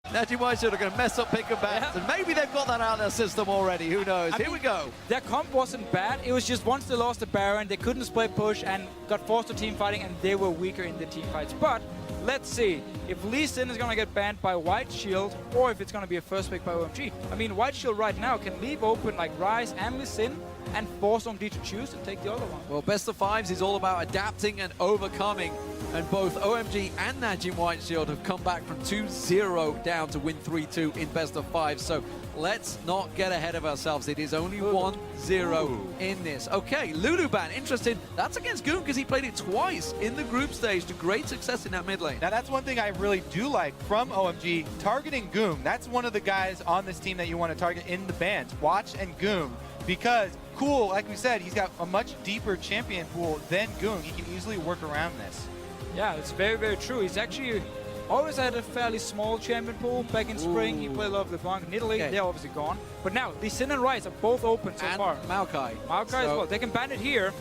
NJWS are going to mess up pick and bans, and maybe they've got that out of their system already. Who knows? Here we go. Their comp wasn't bad. It was just once they lost the Baron, they couldn't split push and got forced to team fighting, and they were weaker in the team fights. But let's see if Lee Sin is going to get banned by White Shield or if it's going to be a first pick by OMG. I mean, White Shield right now can leave open like Ryze and Lee Sin and force OMG to choose and take the other one. Well, best of fives is all about adapting and overcoming. And both OMG and Najin White Shield have come back from 2-0 down to win 3-2 in best of five. So let's not get ahead of ourselves. It is only 1-0 in this. Okay, Lulu ban, interesting. That's against Goon because he played it twice in the group stage to great success in that mid lane. Now that's one thing I really do like from OMG, targeting Goom. That's one of the guys on this team that you want to target in the bans. Watch and Goom, because Cool, like we said, he's got a much deeper champion pool than Goon. He can easily work around this. Yeah, it's very, very true. He's actually always had a fairly small champion pool. Back in spring, he played a lot of LeBlanc in Italy. Okay. They're obviously gone. But now, Lee Sin and Ryze are both open so far. Maokai. Maokai as well. They can ban it here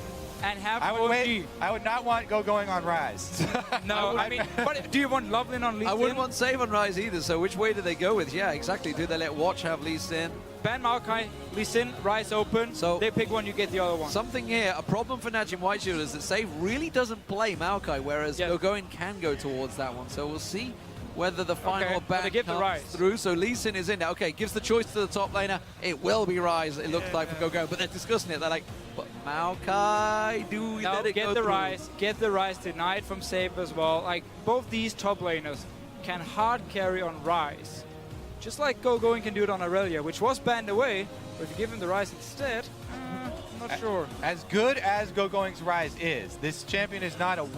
and have OMG. I would not want going on Ryze. No, I mean, but do you want Lovelin on Lee Sin? I wouldn't want Save on Ryze either, so which way do they go with? Yeah, exactly. Do they let Watch have Lee Sin? Ban Maokai, Lee Sin, Ryze open. So they pick one, you get the other one. Something here, a problem for Najin White Shield is that Save really doesn't play Maokai, whereas Gogoin can go towards that one. So we'll see whether the final ban comes through. So Lee Sin is in there. Okay, gives the choice to the top laner. It will be Ryze, it looks like, for Gogoin. But they're discussing it. They're like, but Maokai, do we let it go through? Get the Ryze denied from Save as well. Like, both these top laners can hard carry on Ryze. Just like Gogoin can do it on Aurelia, which was banned away, but if you give him the Ryze instead, I'm not sure. As good as Gogoin's Ryze is, this champion is not a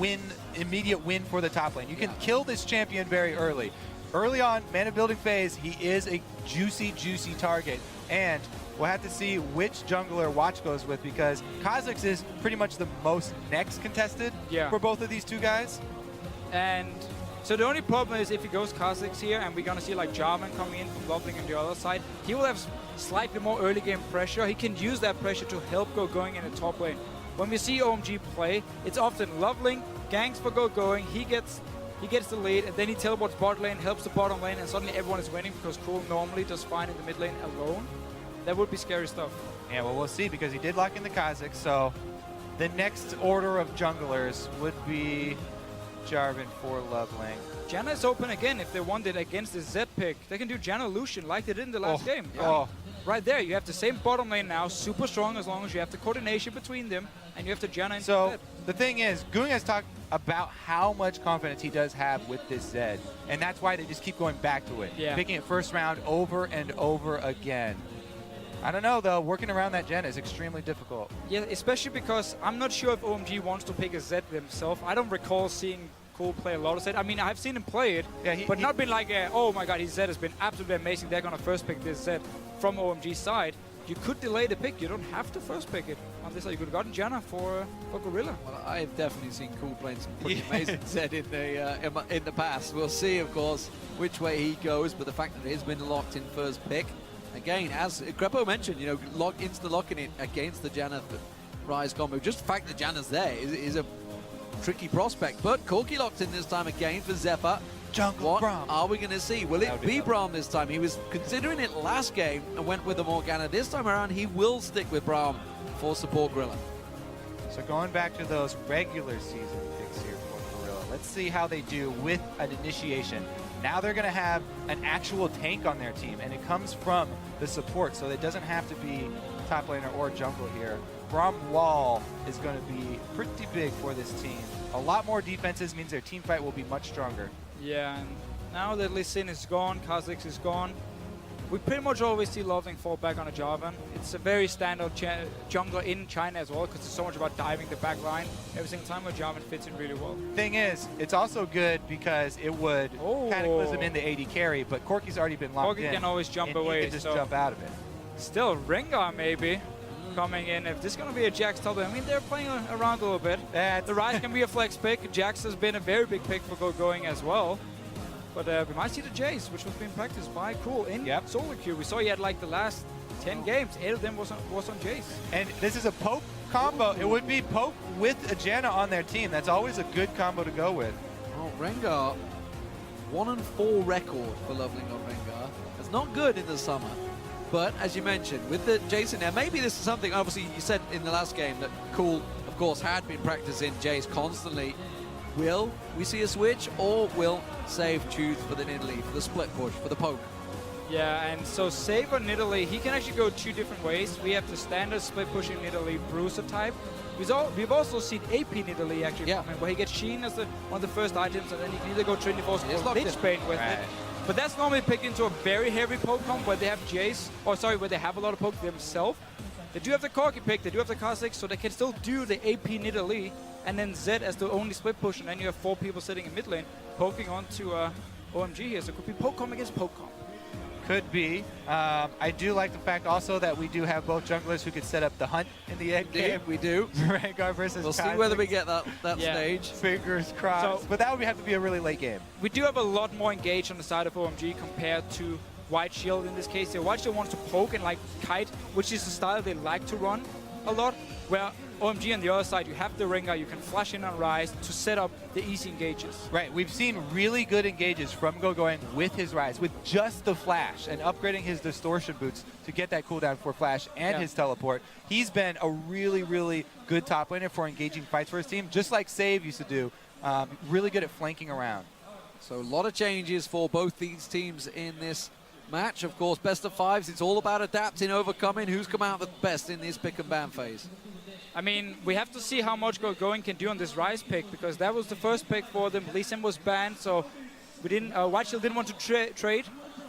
immediate win for the top lane. You can kill this champion very early. Early on, mana building phase, he is a juicy, juicy target. And we'll have to see which jungler Watch goes with, because Kha'Zix is pretty much the most next contested for both of these two guys. And so the only problem is if he goes Kha'Zix here, and we're going to see like Jarvan coming in from Loveling on the other side, he will have slightly more early game pressure. He can use that pressure to help Gogoin in the top lane. When we see OMG play, it's often Loveling, ganks for Gogoin, he gets the lead, and then he teleports bot lane, helps the bottom lane, and suddenly everyone is winning because Cool normally does fine in the mid lane alone. That would be scary stuff. Yeah, well, we'll see, because he did lock in the Kha'Zix, so the next order of junglers would be Jarvan for Loveling. Janna is open again if they want it against the Z pick. They can do Janna Lucian like they did in the last game. Right there, you have the same bottom lane now, super strong as long as you have the coordination between them, and you have the Janna into So the thing is, Goong has talked about how much confidence he does have with this Zed, and that's why they just keep going back to it, picking it first round over and over again. I don't know, though. Working around that Janna is extremely difficult. Yeah, especially because I'm not sure if OMG wants to pick a Zed himself. I don't recall seeing Cool play a lot of Zed. I mean, I've seen him play it, but not been like, oh my god, his Zed has been absolutely amazing. They're going to first pick this Zed from OMG's side. You could delay the pick. You don't have to first pick it. On this side, you could have gotten Janna for Gorilla. Well, I've definitely seen Cool playing some pretty amazing Zed in the past. We'll see, of course, which way he goes, but the fact that it has been locked in first pick, again, as Grepo mentioned, you know, locking it against the Janna Ryze combo. Just the fact that Janna's there is a tricky prospect. But Corki locked in this time again for Zephyr. Jungle Braum. Are we going to see? Will it be Braum this time? He was considering it last game and went with the Morgana. This time around, he will stick with Braum for support Gorilla. So going back to those regular season picks here for Gorilla, let's see how they do with an initiation. Now they're going to have an actual tank on their team, and it comes from the support, so it doesn't have to be top laner or jungle here. Braum Wall is going to be pretty big for this team. A lot more defenses means their team fight will be much stronger. Yeah, and now that Lee Sin is gone, Kha'Zix is gone, we pretty much always see Loveling fall back on a Jarvan. It's a very standard jungler in China as well, because it's so much about diving the back line. Every single time where Jarvan fits in really well. Thing is, it's also good because it would cataclysm in the AD carry, but Corki's already been locked in. Corki can always jump away. He can just jump out of it. Still, Rengar maybe coming in. If this is going to be a Jax top lane, I mean, they're playing around a little bit. The Ryze can be a flex pick. Jax has been a very big pick for Gogoin as well. But we might see the Jace, which was being practiced by Cool in solo queue. We saw he had like the last 10 games, 8 of them was on Jace. And this is a poke combo. It would be poke with a Janna on their team. That's always a good combo to go with. Oh, Rengar 1-4 record for Loveling on Rengar. It's not good in the summer. But as you mentioned, with the Jason there, maybe this is something, obviously you said in the last game that Cool, of course, had been practicing Jace constantly. Will we see a switch, or will Save choose for the Nidalee, for the split push, for the poke? Yeah, and so Save on Nidalee, he can actually go 2 different ways. We have the standard split pushing Nidalee bruiser type. We've also seen AP Nidalee actually come in, where he gets Sheen as one of the first items, and then he can either go Trinity Force or Lich Bane with it. But that's normally picked into a very heavy poke comp where they have Jace, where they have a lot of poke themselves. They do have the Corki pick, they do have the Kha'Zix, so they can still do the AP Nidalee, and then Zed as the only split push, and then you have 4 people sitting in mid lane poking onto OMG here. So it could be poke comp against poke comp. Could be. I do like the fact also that we do have both junglers who could set up the hunt in the end game. We do. Rengar versus We'll see Kha'Zix. whether we get that stage. Fingers crossed. So, but that would have to be a really late game. We do have a lot more engaged on the side of OMG compared to White Shield in this case. White Shield wants to poke and like kite, which is the style they like to run a lot, where OMG on the other side, you have the Rengar, you can flash in on Rise to set up the easy engages. Right, we've seen really good engages from Going with his Rise, with just the flash, and upgrading his distortion boots to get that cooldown for flash and his teleport. He's been a really, really good top laner for engaging fights for his team, just like Save used to do. Really good at flanking around. So a lot of changes for both these teams in this match. Of course, best of 5s, it's all about adapting, overcoming. Who's come out the best in this pick and ban phase? I mean, we have to see how much Going can do on this Rise pick, because that was the first pick for them. Lee Sin was banned, so we didn't. White Shield didn't want to trade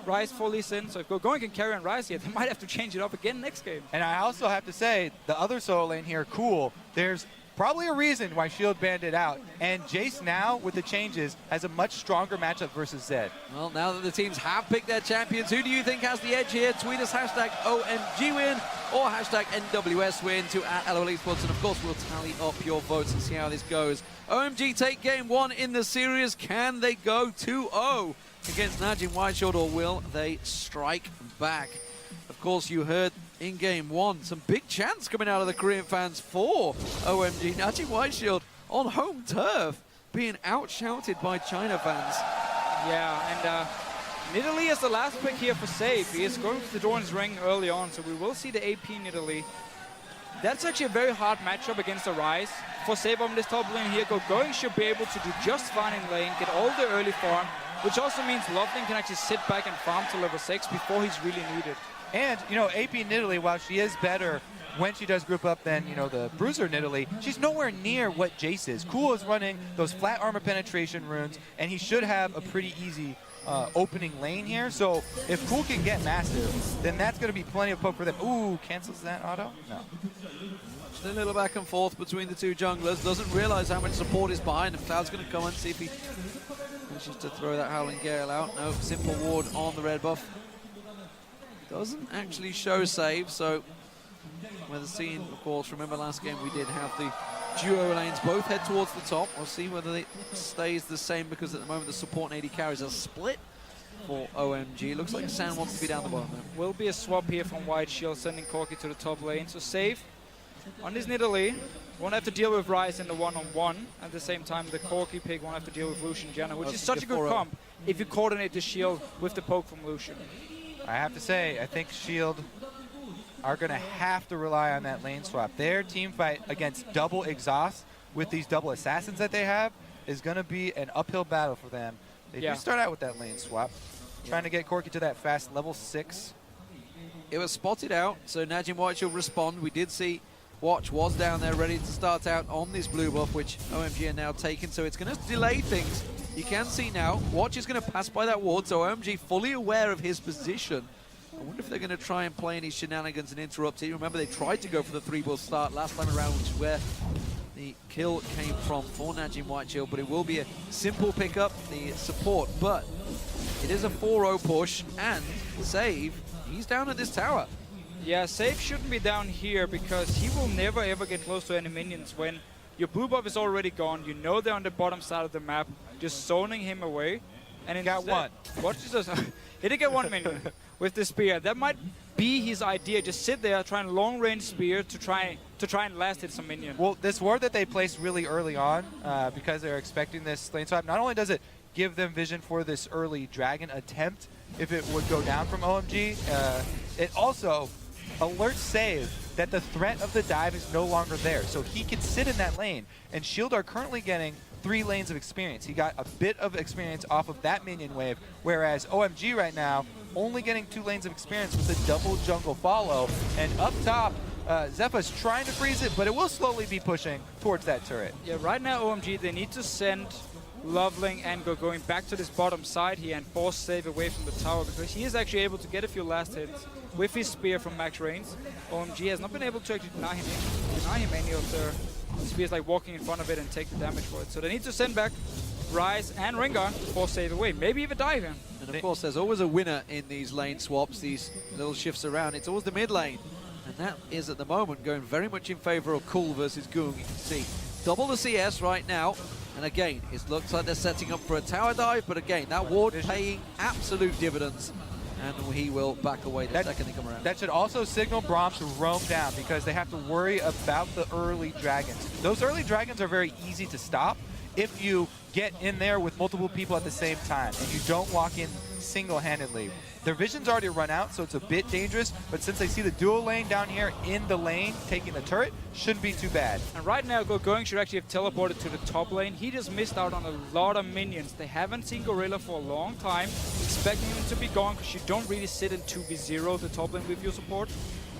Rise for Lee Sin. So if Going can carry on Rise here, they might have to change it up again next game. And I also have to say, the other solo lane here, Cool, there's probably a reason why Shield banned it out. And Jace now, with the changes, has a much stronger matchup versus Zed. Well, now that the teams have picked their champions, who do you think has the edge here? Tweet us hashtag OMG win or hashtag NWS win to @LOL Esports. And of course, we'll tally up your votes and see how this goes. OMG take game 1 in the series. Can they go 2-0 against Najin Whiteshield, or will they strike back? Of course, you heard in game 1 some big chants coming out of the Korean fans for OMG. Najin Whiteshield on home turf being outshouted by China fans. Yeah, and Nidalee is the last pick here for Save. He is going for the Doran's Ring early on, so we will see the AP Nidalee. That's actually a very hard matchup against the Rise. For Save on this top lane here, Going should be able to do just fine in lane, get all the early farm, which also means Loveling can actually sit back and farm to level 6 before he's really needed. And, you know, AP Nidalee, while she is better when she does group up than, you know, the Bruiser Nidalee, she's nowhere near what Jace is. Cool is running those flat armor penetration runes, and he should have a pretty easy opening lane here. So if Cool can get massive, then that's going to be plenty of poke for them. Ooh, cancels that auto? No. Just a little back and forth between the two junglers. Doesn't realize how much support is behind him. Cloud's going to come and see if he manages to throw that Howling Gale out. No, simple ward on the red buff. Doesn't actually show Save, so with the scene, of course, remember last game we did have the duo lanes both head towards the top. We'll see whether it stays the same, because at the moment the support and AD carries are split for OMG. Looks like San wants to be down the bottom there. Will be a swap here from White Shield, sending Corki to the top lane. So Save on his Nidalee won't have to deal with Rise in the one-on-one. At the same time, the Corki pick won't have to deal with Lucian Janna, which is such a good comp if you coordinate the shield with the poke from Lucian. I have to say, I think Shield are going to have to rely on that lane swap. Their team fight against double exhaust with these double assassins that they have is going to be an uphill battle for them. They do start out with that lane swap, trying to get Corki to that fast level 6. It was spotted out, so Najin Whiteshield respond. We did see Watch was down there ready to start out on this blue buff, which OMG are now taking, so it's going to delay things. You can see now, Watch is going to pass by that ward, so OMG fully aware of his position. I wonder if they're going to try and play any shenanigans and interrupt it. Remember, they tried to go for the 3-bull start last time around, which is where the kill came from for Najin Whiteshield, but it will be a simple pickup, the support. But it is a 4-0 push, and Save, he's down at this tower. Yeah, Save shouldn't be down here, because he will never ever get close to any minions when your blue buff is already gone. You know they're on the bottom side of the map, just zoning him away. And got one. Watch this. He did get one minion with the spear. That might be his idea. Just sit there, try and long range spear to try and last hit some minion. Well, this ward that they placed really early on, because they're expecting this lane swap, not only does it give them vision for this early dragon attempt if it would go down from OMG. It also alerts Save that the threat of the dive is no longer there, so he can sit in that lane. And Shield are currently getting 3 lanes of experience. He got a bit of experience off of that minion wave, whereas OMG right now only getting 2 lanes of experience with the double jungle follow. And up top, Zepha's trying to freeze it, but it will slowly be pushing towards that turret. Yeah, right now OMG, they need to send Loveling and going back to this bottom side here and force Save away from the tower, because he is actually able to get a few last hits with his spear from max range. OMG has not been able to actually deny him any of their spears, like walking in front of it and take the damage for it. So they need to send back Ryze and Rengar to force Save away, maybe even dive him. And of course, there's always a winner in these lane swaps, these little shifts around. It's always the mid lane. And that is, at the moment, going very much in favor of Cool versus Goong. You can see double the CS right now. And again, it looks like they're setting up for a tower dive. But again, that ward paying absolute dividends. And he will back away the second they come around. That should also signal Braum to roam down, because they have to worry about the early dragons. Those early dragons are very easy to stop if you get in there with multiple people at the same time and you don't walk in single-handedly. Their vision's already run out, so it's a bit dangerous, but since they see the dual lane down here in the lane taking the turret, shouldn't be too bad. And right now, Going should actually have teleported to the top lane. He just missed out on a lot of minions. They haven't seen Gorilla for a long time, expecting him to be gone, because you don't really sit in 2v0 the top lane with your support.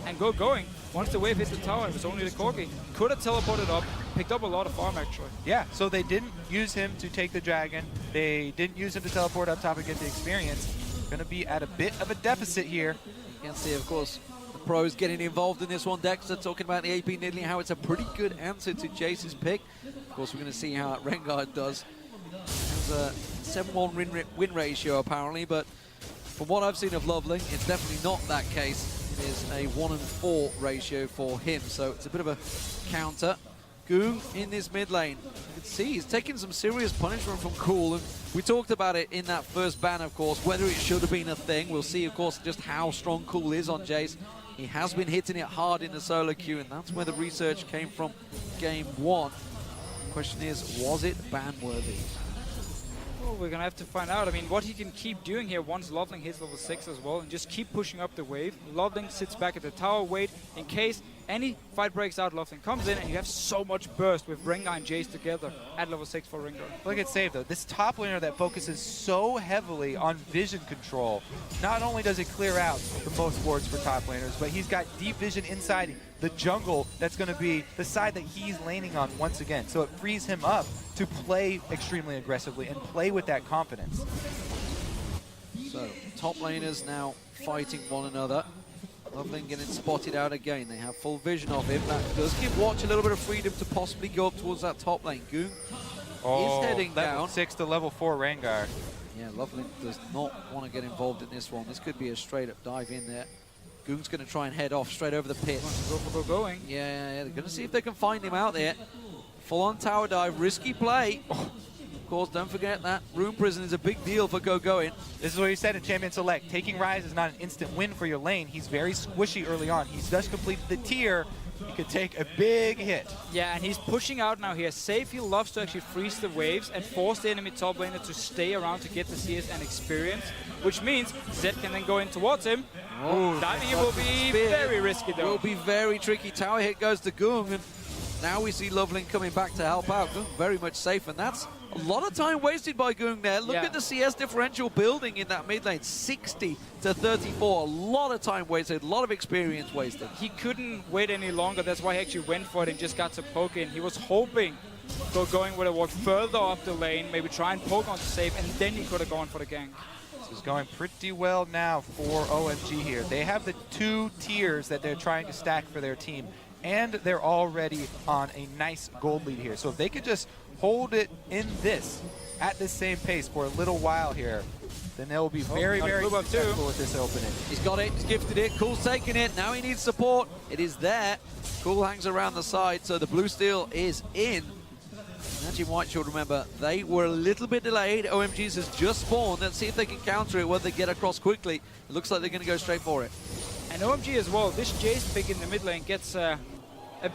And Going, once the wave hit the tower, it was only the Corgi. Could have teleported up, picked up a lot of farm actually. Yeah, so they didn't use him to take the dragon. They didn't use him to teleport up top and get the experience. Going to be at a bit of a deficit here. You can see, of course, the pros getting involved in this one. Dexter talking about the AP Nidalee, how it's a pretty good answer to Jace's pick. Of course, we're going to see how Rengar does. There's a 7-1 win ratio, apparently, but from what I've seen of Loveling, it's definitely not that case. It is a 1-4 ratio for him, so it's a bit of a counter. Goong in this mid lane. You can see he's taking some serious punishment from Cool, and we talked about it in that first ban, of course, whether it should have been a thing. We'll see, of course, just how strong Cool is on Jace. He has been hitting it hard in the solo queue, and that's where the research came from game 1. The question is, was it ban-worthy? Well, we're going to have to find out. I mean, what he can keep doing here once Loveling hits level 6 as well, and just keep pushing up the wave. Loveling sits back at the tower, wait in case any fight breaks out, Loveling comes in, and you have so much burst with Rengar and Jace together at level 6 for Rengar. Look at Save, though. This top laner that focuses so heavily on vision control, not only does it clear out the most wards for top laners, but he's got deep vision inside the jungle that's going to be the side that he's laning on once again. So it frees him up to play extremely aggressively and play with that confidence. So, top laners now fighting one another. Loveling getting spotted out again. They have full vision of him. That does give Watch a little bit of freedom to possibly go up towards that top lane. Goong is heading level down. 6 to level 4 Rengar. Yeah, Loveling does not want to get involved in this one. This could be a straight up dive in there. Goong's going to try and head off straight over the pit. Going. Yeah, they're going to see if they can find him out there. Full on tower dive, risky play. Of course, don't forget that Rune Prison is a big deal for Going. This is what he said in Champion Select. Taking Ryze is not an instant win for your lane. He's very squishy early on. He's just completed the tier. He could take a big hit. Yeah, and he's pushing out now here. Safe, he loves to actually freeze the waves and force the enemy top laner to stay around to get the CS and experience, which means Zed can then go in towards him. Oh, diving it will be very risky though. Will be very tricky. Tower hit goes to Goong, and now we see Loveling coming back to help out. Goong very much safe, and that's a lot of time wasted by Goong there. Look at the CS differential building in that mid lane, 60 to 34. A lot of time wasted, a lot of experience wasted. He couldn't wait any longer. That's why he actually went for it and just got to poke in. He was hoping Going would have walked further up the lane, maybe try and poke on to save, and then he could have gone for the gank. This is going pretty well now for OMG here. They have the 2 tiers that they're trying to stack for their team, and they're already on a nice gold lead here. So if they could just hold it in this at the same pace for a little while here, then they'll be very, very successful with this opening. He's got it, he's gifted it, Cool's taking it, now he needs support. It is there. Cool hangs around the side, so the blue steel is in. Najin White should remember, they were a little bit delayed. OMG's has just spawned. Let's see if they can counter it, whether they get across quickly. It looks like they're going to go straight for it. And OMG as well, this Jace pick in the mid lane gets a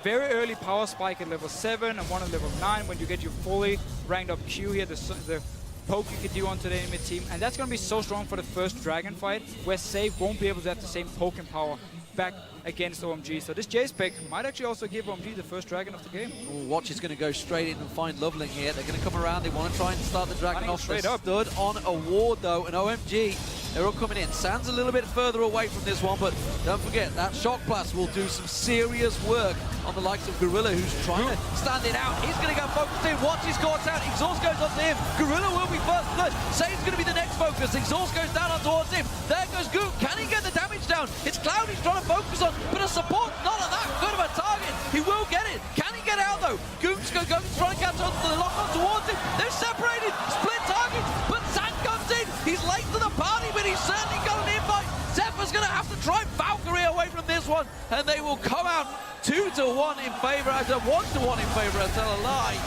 very early power spike at level 7 and one at level 9 when you get your fully ranked up Q here. The poke you can do onto the enemy team, and that's going to be so strong for the first Dragon fight, where Save won't be able to have the same poking power back against OMG. So this Jace pick might actually also give OMG the first Dragon of the game. Ooh, Watch is going to go straight in and find Loveling here. They're going to come around. They want to try and start the Dragon off. Straight They're up. stood on a ward, though, and OMG, they're all coming in. Sand's a little bit further away from this one, but don't forget, that Shock Blast will do some serious work on the likes of Gorilla, who's trying to stand it out. He's going to go focused in. Watch his caught out. Exhaust goes onto him. Gorilla will be first blood. Save's going to be the next focus. Exhaust goes down on towards him. There goes Goon. Can he get the damage down? It's Cloud he's trying to focus on, but a support not on that good of a target. He will get it. Can he get out though? Goon's going to try and catch on to the lock on towards him. They're separated. Split targets, but Sand comes in. He's late to the party, but he's certainly got an invite. Zephyr's going to have to try Valkyrie away from this one, and they will come out 2-1 in favor, 1-1 in favor, I tell a lie.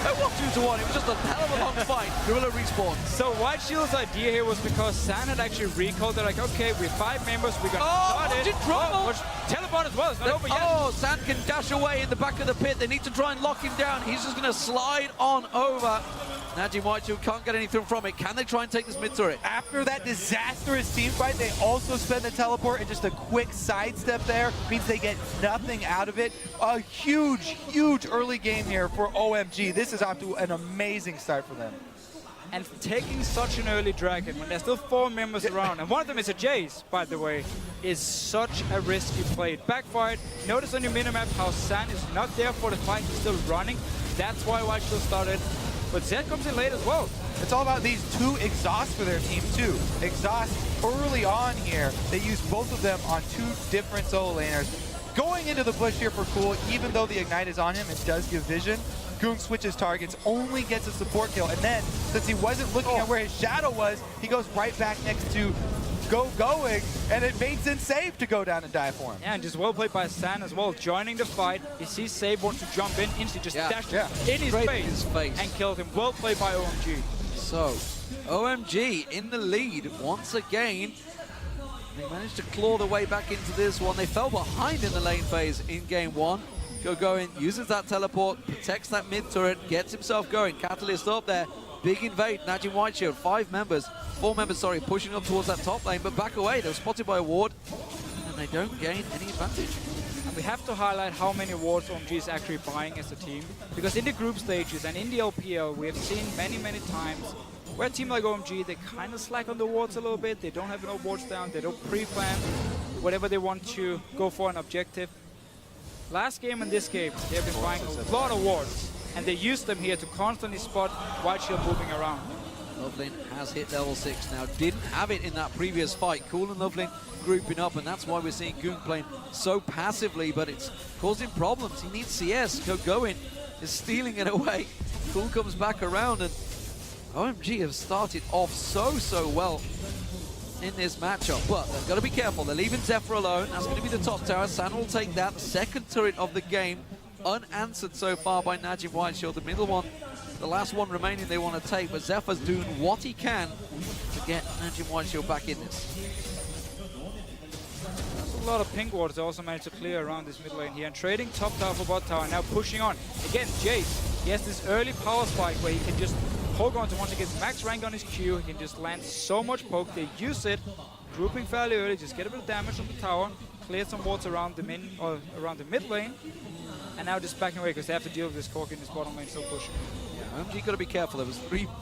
It was 2-1, it was just a hell of a long fight. Gorilla respawn. So White Shield's idea here was because Sand had actually recalled. They're like, okay, we're 5 members, we're going to start it. Teleport as well, it's not over yet. Oh, Sand can dash away in the back of the pit. They need to try and lock him down. He's just going to slide on over. Najin Whiteshield can't get anything from it. Can they try and take this mid turret? After that disastrous team fight, they also spend the teleport, and just a quick sidestep there means they get nothing out of it. A huge, huge early game here for OMG. This is off to an amazing start for them. And taking such an early Dragon when there's still 4 members around, and one of them is a Jace, by the way, is such a risky play. It backfired. Notice on your minimap how Sand is not there for the fight, he's still running. That's why White Shield started. But Zed comes in late as well. It's all about these 2 exhausts for their team too. Exhaust early on here. They use both of them on 2 different solo laners. Going into the bush here for Cool, even though the Ignite is on him, it does give vision. Goong switches targets, only gets a support kill, and then, since he wasn't looking at where his shadow was, he goes right back next to going, and it made sense Save to go down and die for him. Yeah, and just well played by Sand as well, joining the fight. He sees Save wants to jump in, instantly just dashed in his face and killed him. Well played by OMG. So, OMG in the lead once again. They managed to claw their way back into this one. They fell behind in the lane phase in game 1. Going, uses that teleport, protects that mid turret, gets himself going. Catalyst up there, big invade. Najin Whiteshield, 4 members, sorry, pushing up towards that top lane, but back away. They were spotted by a ward, and they don't gain any advantage. And we have to highlight how many wards OMG is actually buying as a team, because in the group stages and in the LPL, we have seen many, many times where a team like OMG, they kind of slack on the wards a little bit. They don't have enough wards down. They don't pre-plan whatever they want to go for an objective. Last game and this game, they have been buying a lot of wards, and they use them here to constantly spot White Shield moving around. Loveling has hit level 6 now. Didn't have it in that previous fight. Cool and Loveling grouping up, and that's why we're seeing Goong playing so passively, but it's causing problems. He needs CS. Going is stealing it away. Cool comes back around, and OMG have started off so well in this matchup, but they've got to be careful. They're leaving Zephyr alone. That's going to be the top tower. Sand will take that. Second turret of the game, unanswered so far by Najin Whiteshield. The middle one, the last one remaining they want to take, but Zephyr's doing what he can to get Najin Whiteshield back in this. There's a lot of pink wards they also managed to clear around this mid lane here, and trading top tower for bot tower, now pushing on. Again, Jace, he has this early power spike where he can just poke onto once he gets max rank on his Q. He can just land so much poke. They use it, grouping fairly early, just get a bit of damage on the tower, clear some wards around the mid lane, and now just backing away because they have to deal with this Cork in this bottom lane still pushing. OMG got to be careful. There was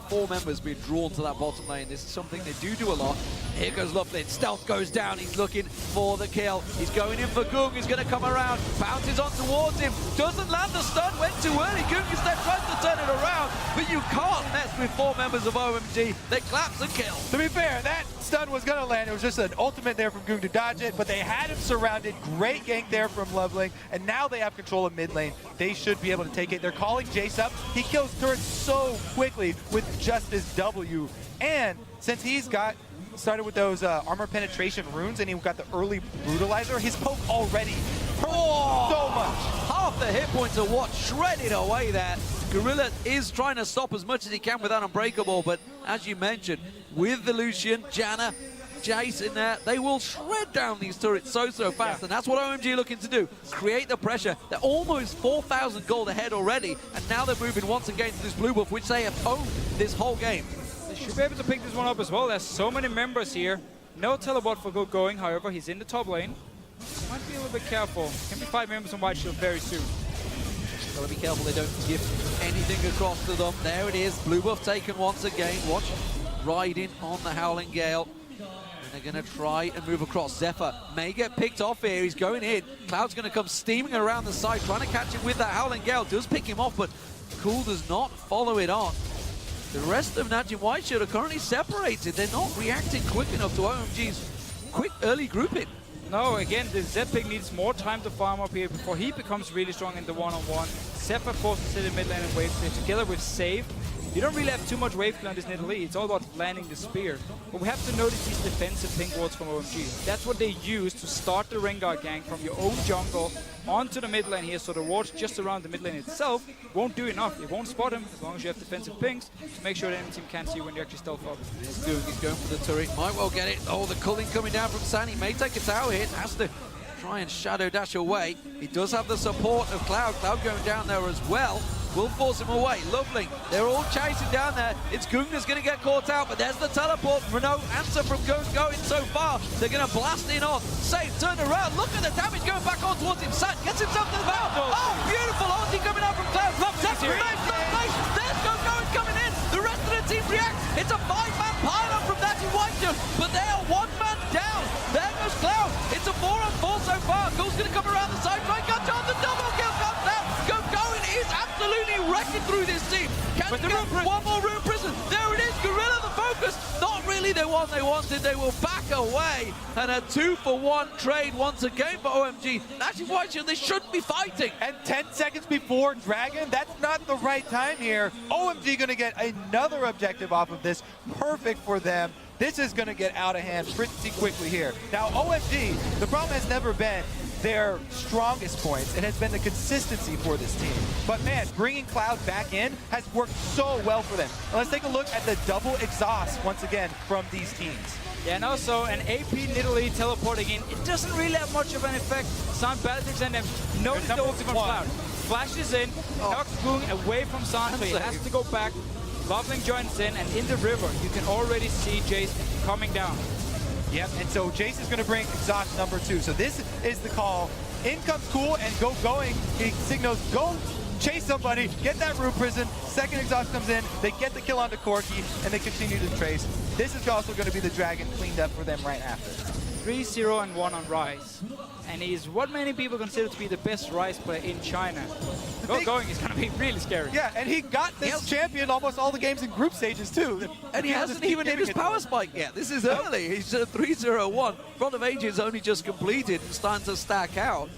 4 members being drawn to that bottom lane. This is something they do a lot. Here goes Loveling. Stealth goes down. He's looking for the kill. He's going in for Goong. He's going to come around. Bounces on towards him. Doesn't land the stun. Went too early. Goong is there trying to turn it around. But you can't mess with 4 members of OMG. They collapse and kill. To be fair, that stun was going to land. It was just an ultimate there from Goong to dodge it, but they had him surrounded. Great gank there from Loveling, and now they have control of mid lane. They should be able to take it. They're calling Jace up. He kills turrets so quickly with just his W, and since he's got started with those armor penetration runes and he got the early brutalizer, his poke already hurt so much. Half the hit points are what shredded away there. Gorilla is trying to stop as much as he can with that Unbreakable, but as you mentioned, with the Lucian, Janna, Jace in there, they will shred down these turrets so fast, and that's what OMG are looking to do. Create the pressure. They're almost 4,000 gold ahead already, and now they're moving once again to this blue buff, which they have owned this whole game. They should be able to pick this one up as well. There's so many members here. No teleport for good going, however, he's in the top lane. Might be a little bit careful. Can be 5 members on White Shield very soon. Gotta be careful they don't give anything across to them. There it is, blue buff taken once again. Watch, riding on the Howling Gale. And they're gonna try and move across. Zephyr may get picked off here, he's going in. Cloud's gonna come steaming around the side, trying to catch him with that Howling Gale. Does pick him off, but Cool does not follow it on. The rest of Najin White Shield are currently separated. They're not reacting quick enough to OMG's quick early grouping. No, again, the Zepig needs more time to farm up here before he becomes really strong in the one-on-one. Zephyr forced to sit in mid lane and wave clear together with Save. You don't really have too much wave clear on this Nidalee. It's all about landing the spear. But we have to notice these defensive ping wards from OMG. That's what they use to start the Rengar gang from your own jungle onto the mid lane here. So the wards just around the mid lane itself won't do enough. It won't spot him as long as you have defensive pings to make sure the enemy team can't see you when you actually stealth up. He's going for the turret. Might well get it. Oh, the culling coming down from San. He may take a tower hit. Has to try and shadow dash away. He does have the support of Cloud. Cloud going down there as well. Will force him away. Lovely. They're all chasing down there. It's Goong that's going to get caught out, but there's the teleport. No answer from Goong going so far. They're going to blast in on. Safe, turn around. Look at the damage going back on towards him. San gets himself to the bow. Oh, beautiful. Ulti coming out from Cloud. There's Goong coming in. The rest of the team reacts. It's a 5-man pile-up from Najin White Shield, but they are 1 man down. There goes Cloud. It's a 4-on-4 so far. Goong's going to come around the side. Right, got on the double kill comes down. Going is absolutely wrecking through this team. Can they get one more Rune Prison? There it is, Gorilla the focus. Not really the one they wanted. They will back away. And a 2-for-1 trade once again for OMG. Najin White Shield, they shouldn't be fighting. And 10 seconds before Dragon, that's not the right time here. OMG gonna get another objective off of this. Perfect for them. This is gonna get out of hand pretty quickly here. Now OMG, the problem has never been their strongest points. It has been the consistency for this team. But man, bringing Cloud back in has worked so well for them. Now let's take a look at the double exhaust once again from these teams. Yeah, and also an AP Nidalee teleporting in. It doesn't really have much of an effect. San Bellatrix and them notice the ulti from Cloud. Flashes in, knocks Goong away from San, so he has to go back. Loveling joins in, and in the river, you can already see Jace coming down. Yep, and so Jace is going to bring exhaust number 2. So this is the call. In comes Cool and going. He signals, go chase somebody, get that Rune Prison. Second exhaust comes in, they get the kill onto Corki, and they continue to trace. This is also going to be the Dragon cleaned up for them right after. 3-0 and 1 on Rise. And he's what many people consider to be the best Rise player in China. Going is going to be really scary. Yeah, and he got this champion almost all the games in group stages too. And he hasn't even hit his power spike yet. This is early. He's 3-0-1. Front of Ages only just completed and starting to stack out.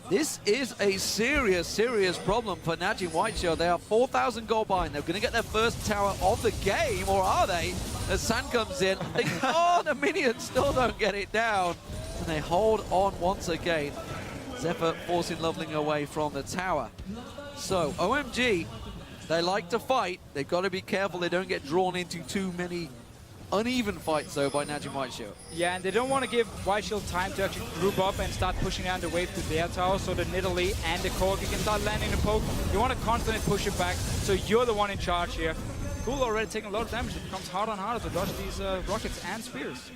This is a serious, serious problem for Najin White Shield. They are 4,000 gold behind. They're going to get their first tower of the game, or are they? As San comes in, oh, the minions still don't get it down. And they hold on once again. Zephyr forcing Loveling away from the tower. So, OMG, they like to fight. They've got to be careful they don't get drawn into too many uneven fights, though, by Najin White Shield. Yeah, and they don't want to give White Shield time to actually group up and start pushing down the wave to their tower, so the Nidalee and the Corki can start landing the poke. You want to constantly push it back, so you're the one in charge here. Cool already taking a lot of damage. It becomes harder and harder to dodge these rockets and spears.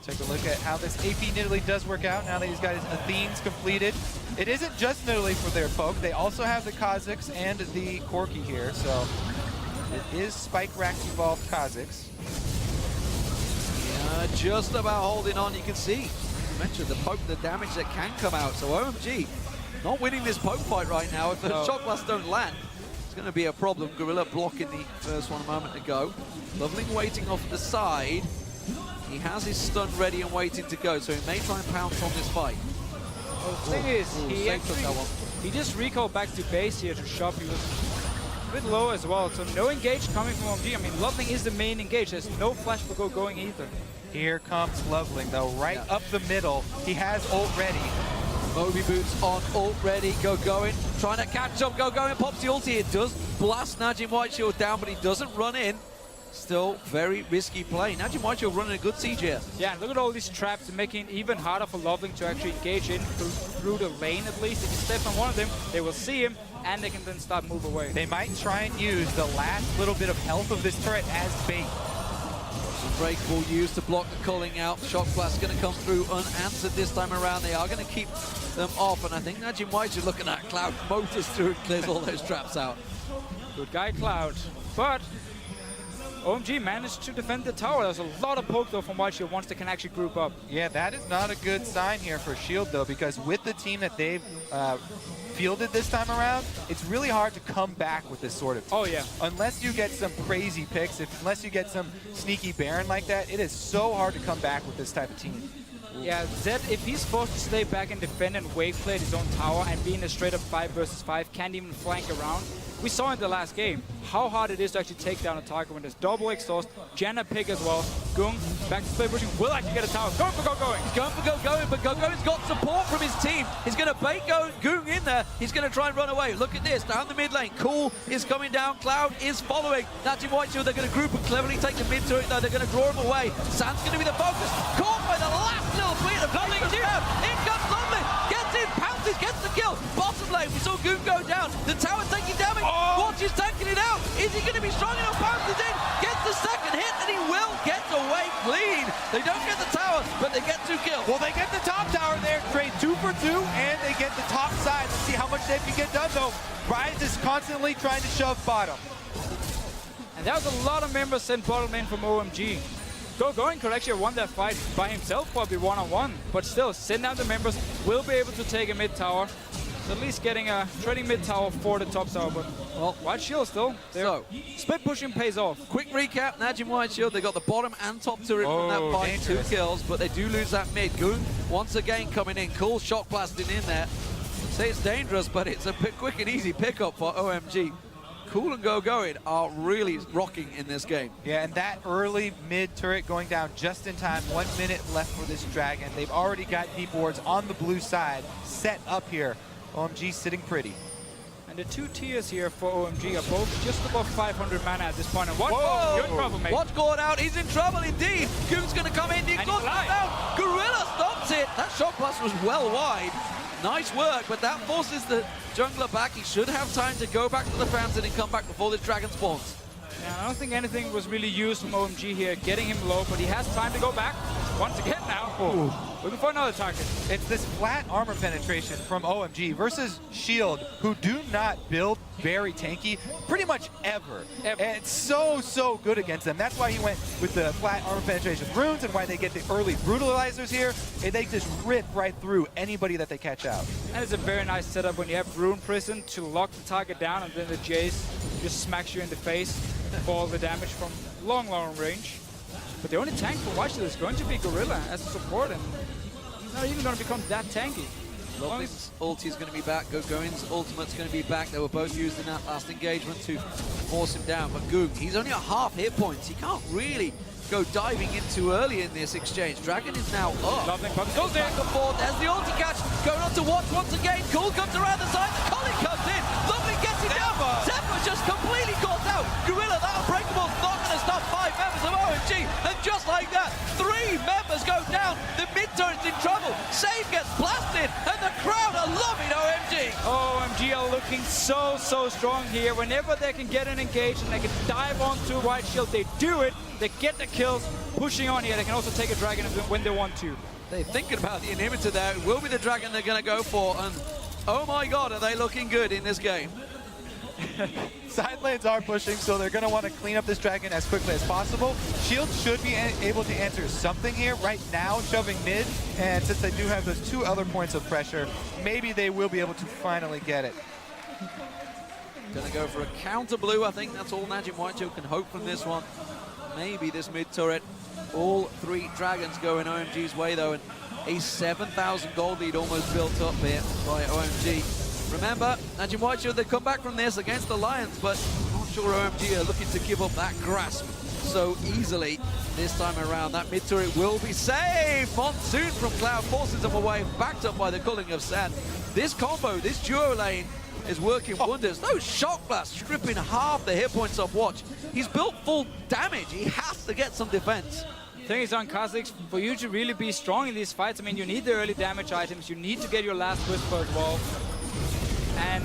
Take a look at how this AP Nidalee does work out now that he's got his Athenes completed. It isn't just Nidalee for their poke. They also have the Kha'Zix and the Corki here, so it is Spike Rack evolved Kha'Zix. Yeah, just about holding on. You can see, you mentioned the poke, the damage that can come out. So OMG not winning this poke fight right now. If the shock blasts don't land, it's going to be a problem. Gorilla blocking the first one a moment ago. Loveling waiting off the side. He has his stun ready and waiting to go, so he may try and pounce on this fight. Well, the thing is, he just recalled back to base here to shop. He was a bit low as well, so no engage coming from OMG. I mean, Loveling is the main engage. There's no flash for going either. Here comes Loveling, though, right up the middle. He has ult ready. Moby Boots on ult ready, going, trying to catch up, going, pops the ulti. It does blast Najin White Shield down, but he doesn't run in. Still very risky play. Najin Whiteshield running a good siege here. Yeah, look at all these traps making it even harder for Loveling to actually engage in through the lane at least. If you step on one of them, they will see him and they can then start move away. They might try and use the last little bit of health of this turret as bait. Breakable used to block the culling out. Shock Blast going to come through unanswered this time around. They are going to keep them off, and I think Najin Whiteshield looking at Cloud motors through and clears all those traps out. Good guy, Cloud. But OMG managed to defend the tower. There's a lot of poke though from Whiteshield once they can actually group up. Yeah, that is not a good sign here for Shield though, because with the team that they've fielded this time around, it's really hard to come back with this sort of team. Oh yeah. Unless you get some crazy picks, unless you get some sneaky Baron like that, it is so hard to come back with this type of team. Yeah, Zed, if he's forced to stay back and defend and wave play his own tower and be in a straight up 5 versus 5, can't even flank around. We saw in the last game how hard it is to actually take down a target when there's double exhaust, Janna pick as well. Gung, back to play pushing, will actually get a tower. Going for Go-Going. He's going for Go-Going, but Go-Going's got support from his team. He's going to bait Gung in there. He's going to try and run away. Look at this, down the mid lane. Cool is coming down. Cloud is following. Najin Whiteshield, they're going to group and cleverly take the mid turret though. They're going to draw him away. Sand's going to be the focus. Caught by the last little bit of Lovely down. In comes Lovely. Gets in, pounces, gets the kill. Bottom lane, we saw Gung go down. The tower taking damage. Watch is tanking it out. Is he going to be strong enough? Pounces in, gets the second hit, and he will get away clean. They don't get the tower, but they get 2 kills. Well, they get the top tower there, trade 2 for 2, and they get the top side. Let's see how much they can get done, though. Rise is constantly trying to shove bottom. And that was a lot of members sent bottom lane from OMG. Go-Going could actually have won that fight by himself, probably one-on-one. But still, send out the members, will be able to take a mid tower. At least getting a trading mid tower for the top tower, but well, Whiteshield still there. So split pushing pays off. Quick recap: Najin Whiteshield, they got the bottom and top turret from that fight, dangerous. 2 kills, but they do lose that mid. Gung once again coming in, cool shock blasting in there. Say it's dangerous, but it's a quick and easy pickup for OMG. Cool and Go-Going are really rocking in this game. Yeah, and that early mid turret going down just in time. 1 minute left for this dragon. They've already got deep wards on the blue side set up here. OMG sitting pretty. And the 2 tiers here for OMG are both just above 500 mana at this point. And you're in trouble, mate. Watch going out, he's in trouble indeed. Goon's going to come in, he's got down. Gorilla stops it. That shot blast was well wide. Nice work, but that forces the jungler back. He should have time to go back to the fountain and come back before this dragon spawns. Yeah, I don't think anything was really used from OMG here, getting him low, but he has time to go back once again now. Looking for another target. It's this flat armor penetration from OMG versus Shield, who do not build very tanky pretty much ever. And it's so good against them. That's why he went with the flat armor penetration runes and why they get the early brutalizers here. And they just rip right through anybody that they catch out. And it's a very nice setup when you have Rune Prison to lock the target down, and then the Jace just smacks you in the face for all the damage from long range. But the only tank for Whiteshield is going to be Gorilla as a support, and he's not even going to become that tanky. Lovely's ulti is going to be back. Go-Going's ultimate's going to be back. They were both used in that last engagement to force him down. But Gung, he's only at half hit points. He can't really go diving in too early in this exchange. Dragon is now up. Loveling goes there. Back and forth. There's the ulti catch. Going on to Watch once again. Cool comes around the side. Colin comes in. Lovely gets him down. Zephyr just completely caught out. Gorilla, that unbreakable is not going to stop 5 members of OMG. And just like that, 3 members go down. The mid turret's in trouble. Save gets blasted. And the crowd are loving OMG. OMG are looking so strong here. Whenever they can get an engage and they can dive onto Whiteshield, they do it. They get the kills, pushing on here. They can also take a dragon when they want to. They're thinking about the inhibitor there. It will be the dragon they're going to go for. And oh my god, are they looking good in this game. Side lanes are pushing, so they're going to want to clean up this dragon as quickly as possible. Shield should be able to answer something here right now, shoving mid. And since they do have those 2 other points of pressure, maybe they will be able to finally get it. Gonna go for a counter blue. I think that's all Najin Whiteshield can hope from this one. Maybe this mid turret. All 3 dragons go in OMG's way though, and a 7,000 gold lead almost built up here by OMG. Remember, Najin Whiteshield, they come back from this against the Lions, but I'm not sure OMG are looking to give up that grasp so easily this time around. That mid turret will be saved. Monsoon from Cloud forces them away, backed up by the culling of Sand. This combo, this duo lane, is working wonders. Those shock blasts stripping half the hit points off Watch. He's built full damage. He has to get some defense. Thing is on Kha'Zix, for you to really be strong in these fights, I mean, you need the early damage items, you need to get your last Whisper as well. And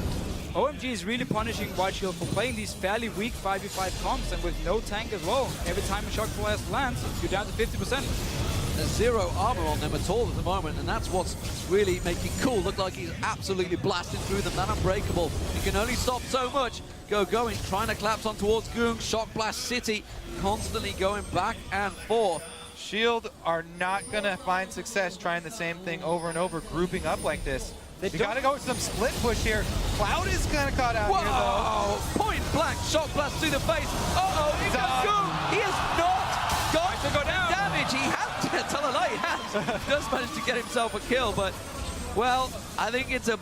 OMG is really punishing White Shield for playing these fairly weak 5v5 comps, and with no tank as well. Every time a shock blast lands, you're down to 50%. There's zero armor on them at all at the moment, and that's what's really making Cool look like he's absolutely blasting through them. That unbreakable. He can only stop so much. Going, trying to collapse on towards Goong. Shock Blast City, constantly going back and forth. Shield are not going to find success trying the same thing over and over, grouping up like this. You got to go with some split push here. Cloud is kind of caught out here, though. Point blank, Shock Blast to the face. Uh-oh, here comes Goong. He has not got to go down. Damage. He has, tell a lie, he has. Just managed to get himself a kill, but, well, I think it's a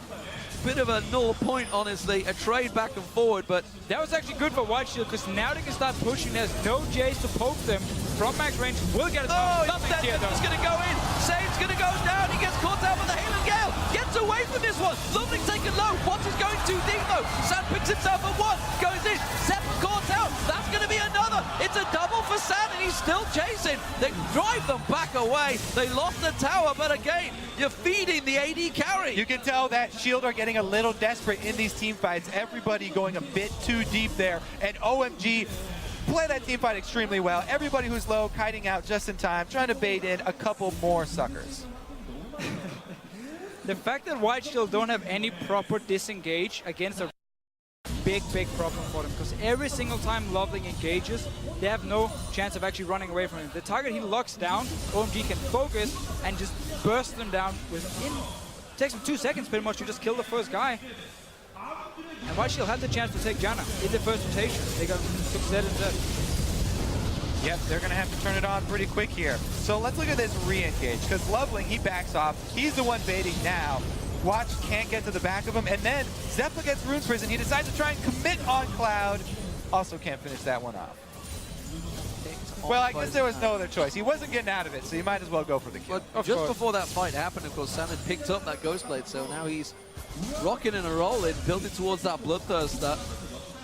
bit of a null point, honestly. A trade back and forward, but that was actually good for White Shield, because now they can start pushing. There's no Jays to poke them from max range. Will get it. Instead, he's going to go in. Save's going to go down. He gets caught out by the Halen Gale. Gets away from this one. Lovely taken low. Watch is going too deep, though. San picks himself at one. Goes in. Sepp caught out. That's going to be another. It's a double for San, and he's still chasing. They drive them back away. They lost the tower, but again, you're feeding the AD carry. You can tell that Shield are getting a little desperate in these team fights. Everybody going a bit too deep there, and OMG play that team fight extremely well. Everybody who's low kiting out just in time, trying to bait in a couple more suckers. The fact that White Shield don't have any proper disengage against a big problem for them, because every single time Loveling engages, they have no chance of actually running away from him. The target he locks down, OMG can focus and just burst them down within, it takes them 2 seconds pretty much to just kill the first guy. And White Shield had the chance to take Janna in the first rotation. They got took Zed instead. Yep, they're going to have to turn it on pretty quick here. So let's look at this re-engage, because Loveling, he backs off. He's the one baiting now. Watch can't get to the back of him, and then Zephyr gets Rune's Prison. He decides to try and commit on Cloud. Also can't finish that one off. Well, I guess there was no other choice. He wasn't getting out of it, so you might as well go for the kill. But just before that fight happened, of course, San had picked up that Ghost Blade, so now he's rocking and rolling, building towards that Bloodthirster.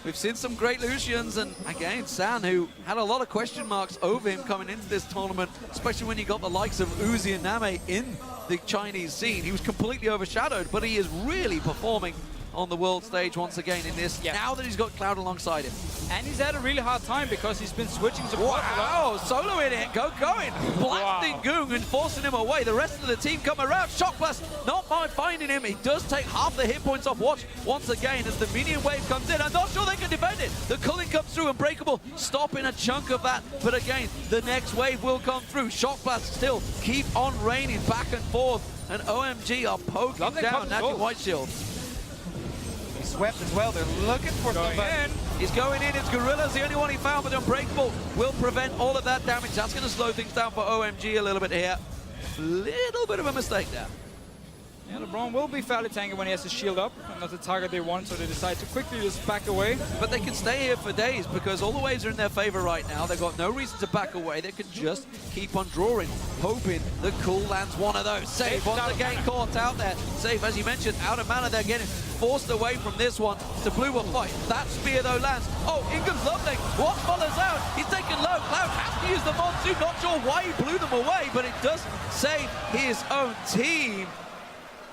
We've seen some great Lucians, and again, San, who had a lot of question marks over him coming into this tournament, especially when you got the likes of Uzi and Name in the Chinese scene. He was completely overshadowed, but he is really performing on the world stage once again in this, now that he's got Cloud alongside him. And he's had a really hard time because he's been switching to Wow, solo in it, going, blasting Goong and forcing him away. The rest of the team come around. Shock Blast not finding him. He does take half the hit points off Watch once again as the minion wave comes in. I'm not sure they can defend it. The culling comes through, Unbreakable stopping a chunk of that. But again, the next wave will come through. Shock Blast still keep on raining back and forth. And OMG are poking down Najin White Shield. He swept as well. They're looking for somebody. He's going in. It's Gorilla's the only one he found, but Unbreakable will prevent all of that damage. That's going to slow things down for OMG a little bit here. Little bit of a mistake there. Yeah, LeBron will be fairly tanky when he has his shield up, and not the target they want, so they decide to quickly just back away. But they can stay here for days because all the waves are in their favor right now. They've got no reason to back away. They can just keep on drawing, hoping that Cool lands one of those. Save once again caught out there. Save, as you mentioned, out of mana. They're getting forced away from this one. The blue will fight. That spear, though, lands. Oh, Ingram's Loveling. What follows out? He's taken low. Cloud has to use the monsoon. Not sure why he blew them away, but it does save his own team.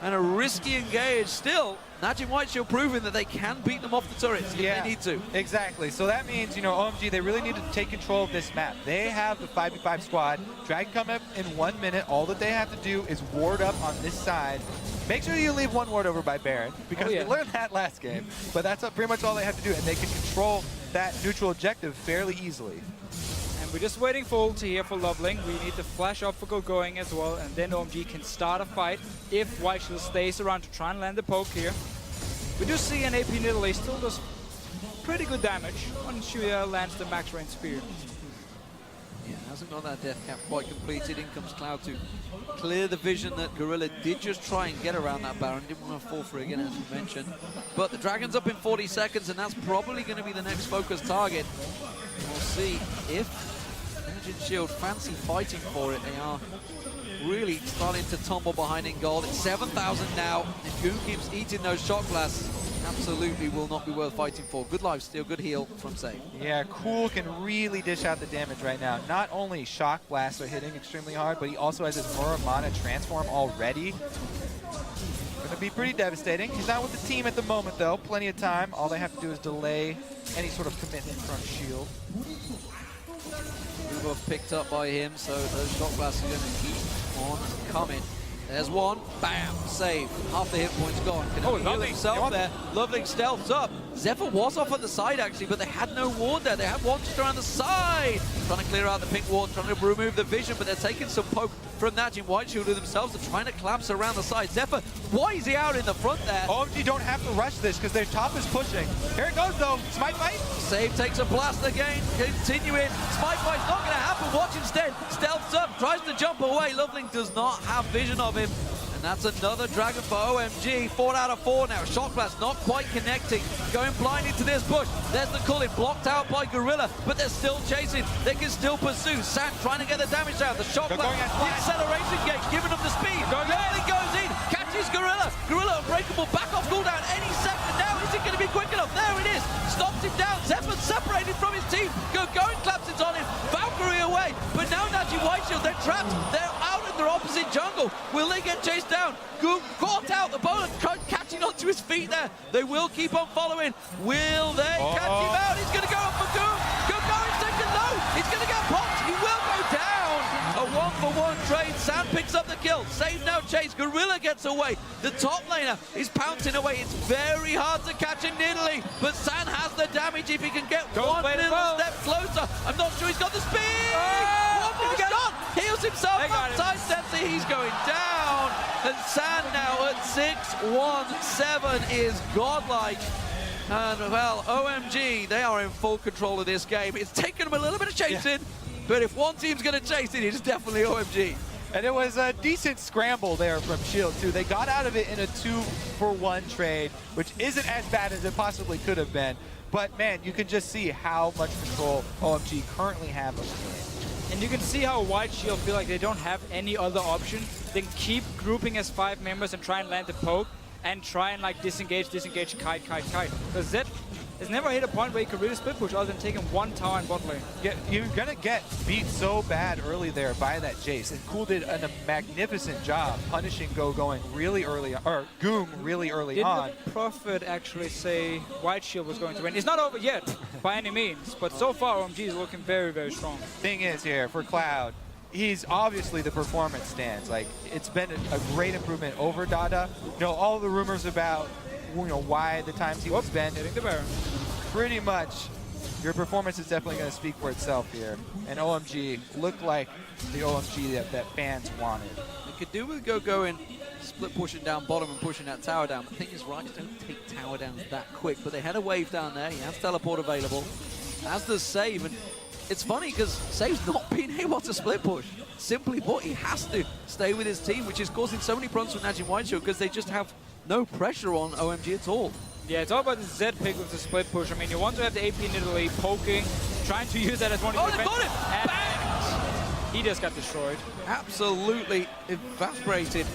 And a risky engage still. Najin White Shield proving that they can beat them off the turrets if they need to. Exactly. So that means, you know, OMG, they really need to take control of this map. They have the 5v5 squad. Dragon come up in 1 minute. All that they have to do is ward up on this side. Make sure you leave one ward over by Baron, because we learned that last game. But that's pretty much all they have to do, and they can control that neutral objective fairly easily. We're just waiting for ult here for Loveling. We need to flash off for going as well, and then OMG can start a fight if White Shield stays around to try and land the poke here. We do see an AP Nidalee still does pretty good damage once she lands the max range spear. Yeah, hasn't got that death cap quite completed. In comes Cloud to clear the vision that Gorilla did just try and get around that Baron. Didn't want to fall for it again, as you mentioned. But the Dragon's up in 40 seconds, and that's probably going to be the next focus target. We'll see if Najin Shield fancy fighting for it. They are really starting to tumble behind in gold. It's 7,000 now. If Goon keeps eating those shot blasts, absolutely will not be worth fighting for. Good lifesteal, good heal from Save. Yeah, Cool can really dish out the damage right now. Not only Shock Blasts are hitting extremely hard, but he also has his Muramana transform already. Gonna be pretty devastating. He's not with the team at the moment though. Plenty of time. All they have to do is delay any sort of commitment from Shield. Move off picked up by him, so those Shock Blasts are going to keep on coming. There's one, bam, save. Half the hit points gone. Can he heal himself there? Lovely stealths up. Zephyr was off on the side actually, but they had no ward there. They had one just around the side. Trying to clear out the pink ward, trying to remove the vision, but they're taking some poke from Najin Whiteshield who themselves are trying to collapse around the side. Zephyr, why is he out in the front there? OMG don't have to rush this because their top is pushing. Here it goes though, Smite Fight. Save takes a blast again, continuing. Smite Fight's not going to happen. Watch instead. Stealths up, tries to jump away. Loveling does not have vision of him. And that's another dragon for OMG. 4 out of 4 now. Shock Blast not quite connecting. Going blind into this bush. There's the Culling blocked out by Gorilla, but they're still chasing. They can still pursue. Sand trying to get the damage down. The Shock Blast, the acceleration gauge, giving them the speed. Loveling goes in, catches Gorilla. Gorilla unbreakable, back off cooldown any second now. Is it going to be quick enough? There it is. Stops him down. Zephyr separated from his team. Going claps it on him. Valkyrie away. But now Najin Whiteshield, they're trapped. They're out in their opposite jungle. Will they get chased down? Goom caught out. The bowler catching onto his feet there. They will keep on following. Will they catch him out? He's going to go up for Goom. Go in second. No. He's going to get popped. He will go down. A 1-for-1 trade. Sam picks up the kill. Save now chase. Gorilla gets away. The top laner is pouncing away. It's very hard to catch in Italy, but San has the damage if he can get one little step closer. I'm not sure he's got the speed. One more shot. Heals himself up. Sidesteps it. He's going down. And San now at 6-1-7 is godlike. And well, OMG, they are in full control of this game. It's taken them a little bit of chasing, but if one team's going to chase it, it's definitely OMG. And it was a decent scramble there from Shield too. They got out of it in a 2-for-1 trade, which isn't as bad as it possibly could have been. But man, you can just see how much control OMG currently have of the game. And you can see how Whiteshield feel like they don't have any other option than keep grouping as 5 members and try and land the poke and try and like disengage, kite. Because Zed has never hit a point where he could really split push other than taking one tower in bot lane. Yeah, you're gonna get beat so bad early there by that Jace, and Cool did a magnificent job punishing going really early, or Goom really early on. Didn't the Prophet actually say Whiteshield was going to win? It's not over yet, by any means, but so far OMG is looking very, very strong. Thing is here, for Cloud, he's obviously the performance stands. Like, it's been a great improvement over Dada. You know, all the rumors about why the times he was spent. Hitting the Baron. Pretty much, your performance is definitely going to speak for itself here. And OMG looked like the OMG that fans wanted. They could do with going split pushing down bottom and pushing that tower down. The thing is, Ryze don't take tower downs that quick, but they had a wave down there. He has teleport available, as does Save. And it's funny because Save's not being able to split push. Simply put, he has to stay with his team, which is causing so many problems with Najin Whiteshield because they just have no pressure on OMG at all. Yeah, it's all about the Z pick with the split push. I mean, you want to have the AP in Italy poking, trying to use that as one of your they got him! Bang! He just got destroyed. Absolutely evaporated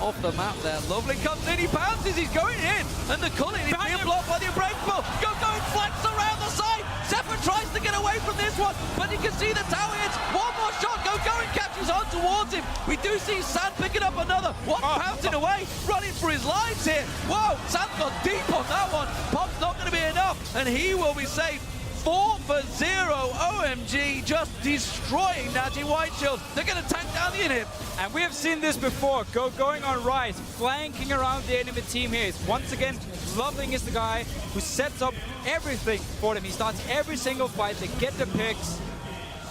off the map there. Lovely comes in, he bounces, he's going in, and the Culling is being blocked by the Unbreakable. Go and flex around the side. Zephyr tries to get away from this one, but you can see the tower hits. One more shot, Go and catches on towards him. We do see Sand picking up another. One pouncing away, running for his lives here. Whoa, Sand got deep on that one. Pop's not going to be enough, and he will be safe. 4-0, OMG just destroying Najin Whiteshield. They're going to tank down the inhib. And we have seen this before, going on Ryze, flanking around the enemy team here. Once again, Loveling is the guy who sets up everything for them. He starts every single fight, they get the picks,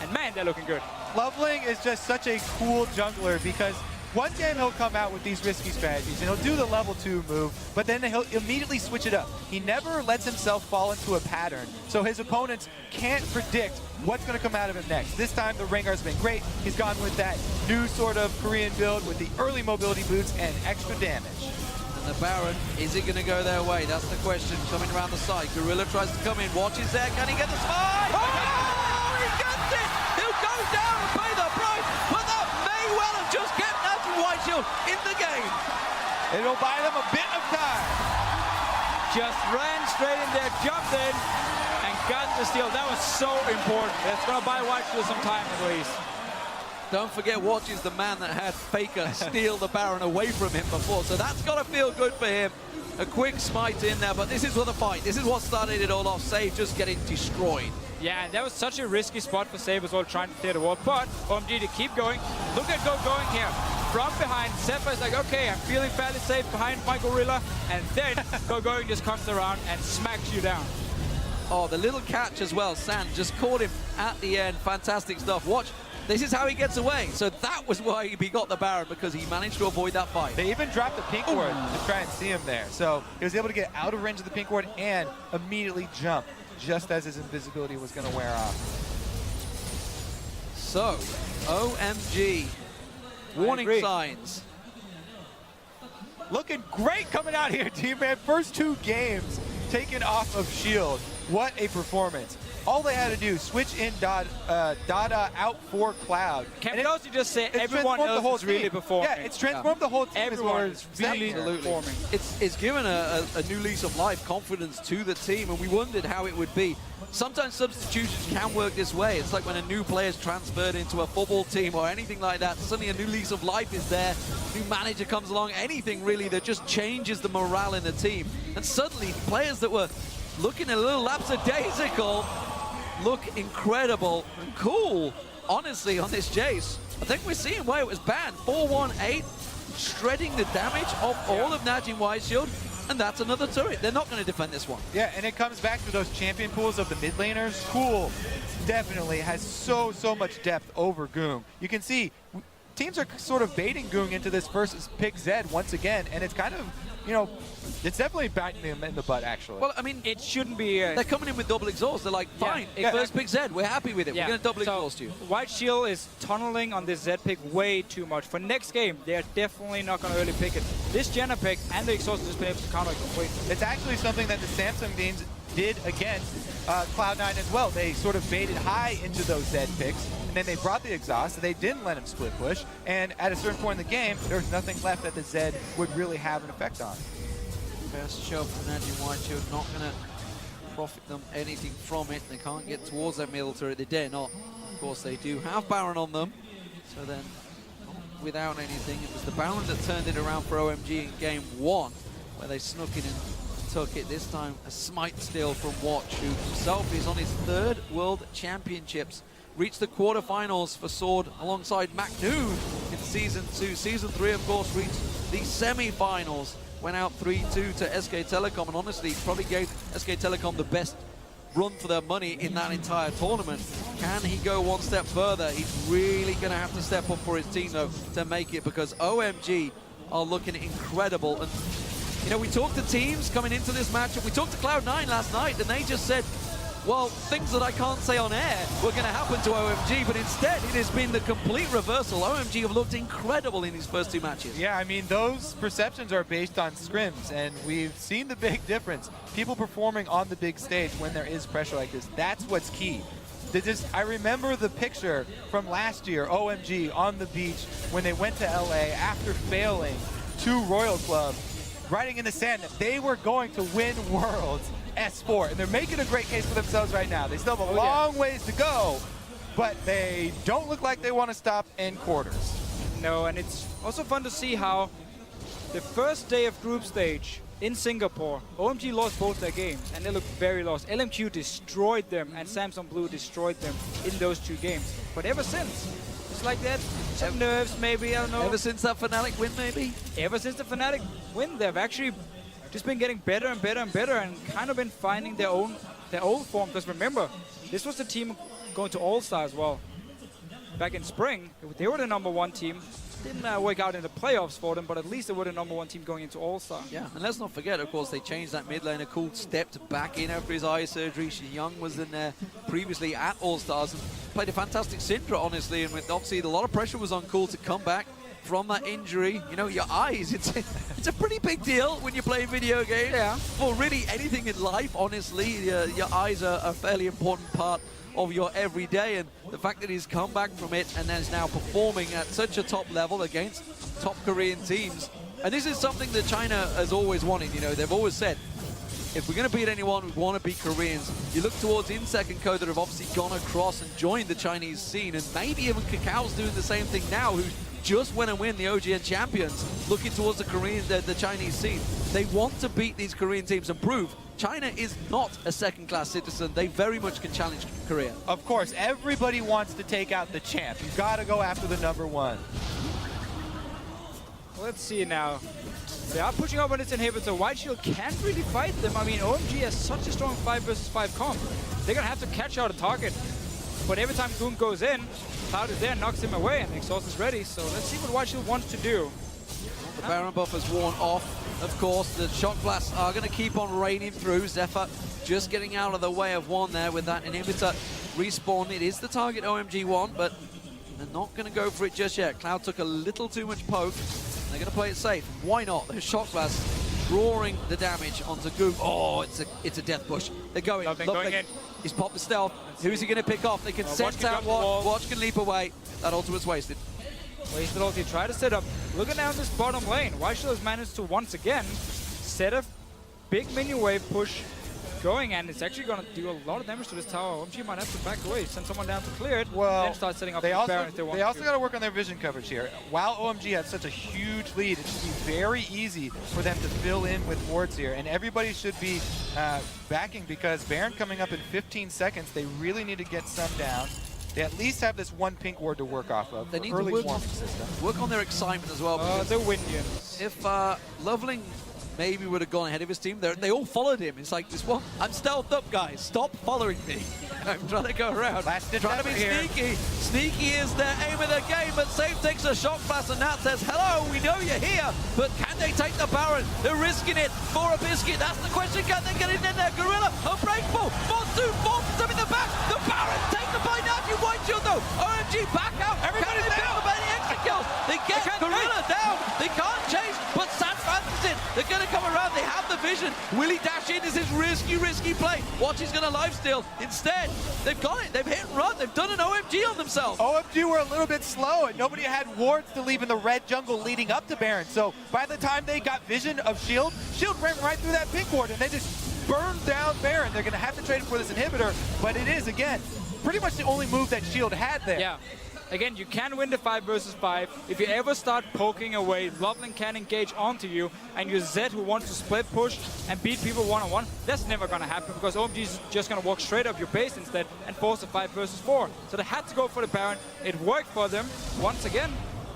and man, they're looking good. Loveling is just such a cool jungler because one game he'll come out with these risky strategies and he'll do the level 2 move, but then he'll immediately switch it up. He never lets himself fall into a pattern, so his opponents can't predict what's going to come out of him next. This time the Rengar's been great. He's gone with that new sort of Korean build with the early mobility boots and extra damage. And the Baron, is it going to go their way? That's the question coming around the side. Gorilla tries to come in, watches there, can he get the spy? Oh, he gets it! He'll go down and pay the price, but that may well have just kept Najin Whiteshield in the game. It'll buy them a bit of time. just ran straight in there, jumped in, and got the steal. That was so important. That's going to buy White Shield some time at least. Don't forget, Watch is the man that had Faker steal the Baron away from him before, so that's got to feel good for him. A quick smite in there, but this is what the fight. This is what started it all off. Save just getting destroyed. Yeah, and that was such a risky spot for Save as well, trying to clear the wall. But OMG to keep going. Look at Go going here. From behind, Zephyr is like, okay, I'm feeling fairly safe behind my Gorilla. And then Go going just comes around and smacks you down. Oh, the little catch as well. Sand just caught him at the end. Fantastic stuff. Watch. This is how he gets away. So that was why he got the Baron, because he managed to avoid that fight. They even dropped the pink ward to try and see him there. So he was able to get out of range of the pink ward and immediately jump just as his invisibility was going to wear off. So, OMG. Warning signs. Looking great coming out here, team, man. First 2 games taken off of Shield. What a performance. All they had to do, switch in Dada out for Cloud. Can we also just say everyone else is really performing? Yeah, it's transformed the whole team. Everyone is really performing. It's given a new lease of life, confidence to the team, and we wondered how it would be. Sometimes substitutions can work this way. It's like when a new player is transferred into a football team or anything like that. Suddenly a new lease of life is there. New manager comes along. Anything really that just changes the morale in the team. And suddenly players that were looking a little lapsadaisical look incredible and cool, honestly, on this Jace. I think we're seeing why it was banned. 418, shredding the damage of all of Najin White Shield, and that's another turret. They're not going to defend this one. Yeah, and it comes back to those champion pools of the mid laners. Cool definitely has so much depth over Goong. You can see teams are sort of baiting Goong into this versus pick Zed once again, and it's kind of, you know, it's definitely biting them in the butt, actually. Well, I mean, it shouldn't be... they're coming in with double exhaust. They're like, fine, first pick Zed. We're happy with it. We're going to double exhaust you. White Shield is tunneling on this Zed pick way too much. For next game, they're definitely not going to early pick it. This Jenna pick and the exhaust is able to counter completely. It's actually something that the Samsung teams did against Cloud9 as well. They sort of baited high into those Zed picks, and then they brought the exhaust, so they didn't let him split push, and at a certain point in the game, there was nothing left that the Zed would really have an effect on. Best shove from Najin White Shield, not going to profit them anything from it. They can't get towards that middle turret. They dare not. Of course, they do have Baron on them, so then without anything. It was the Baron that turned it around for OMG in game 1, where they snuck in and took it. This time, a smite steal from Watch, who himself is on his 3rd World Championships. Reached the quarterfinals for Sword alongside McNoon in Season 2. Season 3, of course, reached the semi-finals. Went out 3-2 to SK Telecom, and honestly, probably gave SK Telecom the best run for their money in that entire tournament. Can he go one step further? He's really going to have to step up for his team, though, to make it, because OMG are looking incredible. And, you know, we talked to teams coming into this matchup. We talked to Cloud9 last night, and they just said, well, things that I can't say on air were going to happen to OMG, but instead it has been the complete reversal. OMG have looked incredible in these first 2 matches. Yeah, I mean, those perceptions are based on scrims, and we've seen the big difference. People performing on the big stage when there is pressure like this, that's what's key. I remember the picture from last year, OMG on the beach, when they went to LA after failing 2 Royal Club, writing in the sand that they were going to win Worlds S4, and they're making a great case for themselves right now. They still have a long ways to go, but they don't look like they want to stop in quarters. No, and it's also fun to see how the first day of group stage in Singapore, OMG lost both their games, and they looked very lost. LMQ destroyed them, and Samsung Blue destroyed them in those 2 games. But ever since, it's like that, some nerves maybe, I don't know. Ever since that Fnatic win, maybe? Ever since the Fnatic win, they've actually just been getting better and better and better, and kind of been finding their old form. Because remember, this was the team going to All-Star as well. Back in spring, they were the #1 team. Didn't work out in the playoffs for them, but at least they were the #1 team going into All-Star. Yeah, and let's not forget, of course, they changed that mid lane. Cool stepped back in after his eye surgery. Young was in there previously at All-Stars and played a fantastic Syndra, honestly. And with obviously a lot of pressure was on Cool to come back from that injury. You know, your eyes, it's a pretty big deal when you're playing video games. Yeah. For really anything in life, honestly, your eyes are a fairly important part of your everyday, and the fact that he's come back from it and then is now performing at such a top level against top Korean teams. And this is something that China has always wanted. You know, they've always said, if we're going to beat anyone, we want to beat Koreans. You look towards InSec and Co that have obviously gone across and joined the Chinese scene, and maybe even Kakao's doing the same thing now, who just went and win the OGN champions, looking towards the Korean, the Chinese scene. They want to beat these Korean teams and prove China is not a second-class citizen. They very much can challenge Korea. Of course, everybody wants to take out the champ. You've got to go after the #1. Let's see now. They are pushing up on this inhibitor. White Shield can't really fight them. I mean, OMG has such a strong 5 versus 5 comp. They're going to have to catch out a target. But every time Goon goes in, Cloud is there, knocks him away, and the Exhaust is ready. So let's see what White Shield wants to do. The Baron buff has worn off. Of course, the Shock Blasts are going to keep on raining through. Zephyr just getting out of the way of one there with that inhibitor respawn. It is the target OMG one, but they're not going to go for it just yet. Cloud took a little too much poke. They're going to play it safe. Why not? The Shock Blast drawing the damage onto Goom. Oh, it's a death push. They're going. Going in. He's popped the stealth. Who's he going to pick off? They can sense out Watch. Watch can leap away. That ultimate's wasted. Wasted ulti, try to set up. Looking down this bottom lane, White Shield has managed to once again set a big minion wave push going, and it's actually going to do a lot of damage to this tower. OMG might have to back away, send someone down to clear it, well, then start setting up they the also, Baron if they want They also to. got to work on their vision coverage here. While OMG has such a huge lead, it should be very easy for them to fill in with wards here, and everybody should be backing, because Baron coming up in 15 seconds, they really need to get some down. They at least have this one pink ward to work off of. They need early to warming system. work on their excitement as well. The Windians. If Loveling maybe would have gone ahead of his team, they all followed him. It's like, this one, I'm stealthed up, guys. Stop following me. I'm trying to go around. Trying to be sneaky. Sneaky is their aim of the game, but Safe takes a Shock Blast, and Nat says, hello, we know you're here, but can they take the Baron? They're risking it for a biscuit. That's the question. Can they get it in there? Gorilla, unbreakable. Forces them in the back. The Baron taken by Najin. White Shield, though. OMG back out. Everybody's down. About the extra kills. They get Gorilla down. They can't chase, but San Francisco in. They're going to come around. They have the vision. Will he dash in? This is risky play. Watch, he's going to lifesteal. Instead, they've got it. They've hit and run. They've done an OMG on themselves. OMG were a little bit slow, and nobody had wards to leave in the red jungle leading up to Baron. So by the time they got vision of Shield ran right through that pink ward, and they just burned down Baron. They're going to have to trade for this inhibitor, but it is, again, pretty much the only move that Shield had there. Yeah. Again, you can win the 5 versus 5. If you ever start poking away, Loveling can engage onto you, and your Zed who wants to split push and beat people one-on-one, that's never going to happen, because OMG is just going to walk straight up your base instead and force a 5 versus 4. So they had to go for the Baron. It worked for them. Once again,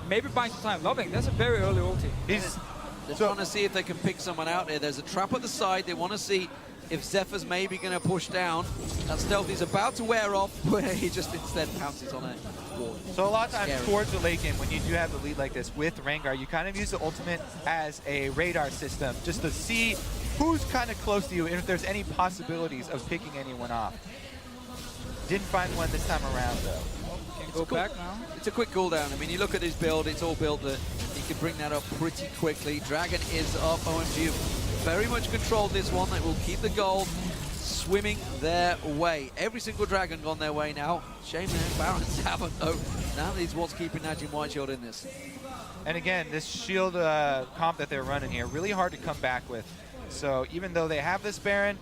maybe buying some time. Loveling, that's a very early ulti. They're trying to see if they can pick someone out there. There's a trap at the side. They want to see if Zephyr's maybe going to push down. That stealth is about to wear off, where he just instead pounces on it. So a lot of times towards the late game, when you do have the lead like this with Rengar, you kind of use the ultimate as a radar system just to see who's kind of close to you and if there's any possibilities of picking anyone off. Didn't find one this time around, though. Can go back now. It's a quick cooldown. I mean, you look at his build, it's all built that he can bring that up pretty quickly. Dragon is up. OMG very much controlled this one. They will keep the gold swimming their way. Every single Dragon gone their way now. Shame their Barons haven't, though. Now is what's keeping Najin White Shield in this. And again, this Shield comp that they're running here, really hard to come back with. So even though they have this Baron,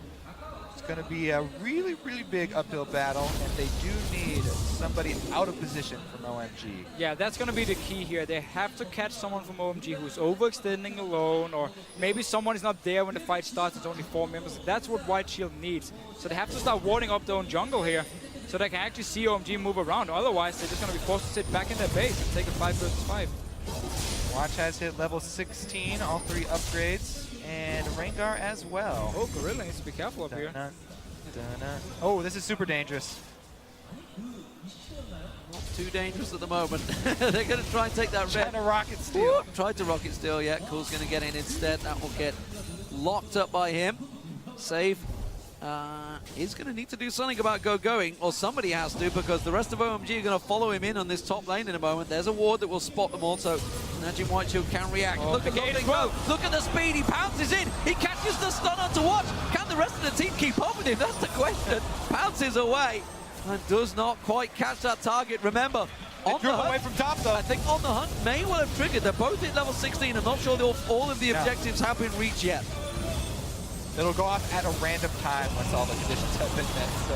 it's going to be a really big uphill battle, and they do need somebody out of position from OMG. Yeah, that's going to be the key here. They have to catch someone from OMG who's overextending alone, or maybe someone is not there when the fight starts. It's only 4 members. That's what White Shield needs. So they have to start warding up their own jungle here, so they can actually see OMG move around. Otherwise, they're just going to be forced to sit back in their base and take a 5 versus 5. Watch has hit level 16, all 3 upgrades, and Rengar as well. Oh, Gorilla needs to be careful up here. Oh, this is super dangerous. Not too dangerous at the moment. They're going to try and take that red. Trying to rocket steal. Tried to rocket steal, yeah. Cool's going to get in instead. That will get locked up by him. Save. He's going to need to do something about going, or somebody has to, because the rest of OMG are going to follow him in on this top lane in a moment. There's a ward that will spot them all, so Najin White Shield can react. Look at Loveling go. Look at the speed. He pounces in. He catches the stun on to watch. Can the rest of the team keep up with him? That's the question. Pounces away and does not quite catch that target. Remember, on the hunt, away from top, though. I think on the hunt may well have triggered. They're both at level 16. I'm not sure all of the objectives have been reached yet. It'll go off at a random time once all the conditions have been met. So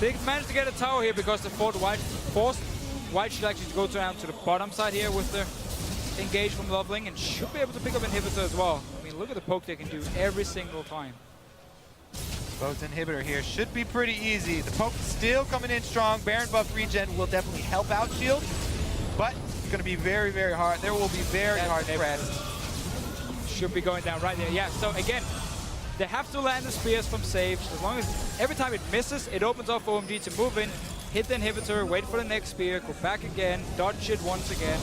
They managed to get a tower here because the forced White should actually go down to the bottom side here with the engage from Loveling and should be able to pick up inhibitor as well. I mean, look at the poke they can do every single time. Both inhibitor here should be pretty easy. The poke still coming in strong. Baron buff regen will definitely help out Shield, but it's going to be very, very hard. There will be very hard pressed. Should be going down right there. Yeah, so again, they have to land the spears from Sage. As long as every time it misses, it opens up for OMG to move in, hit the inhibitor, wait for the next spear, go back again, dodge it once again.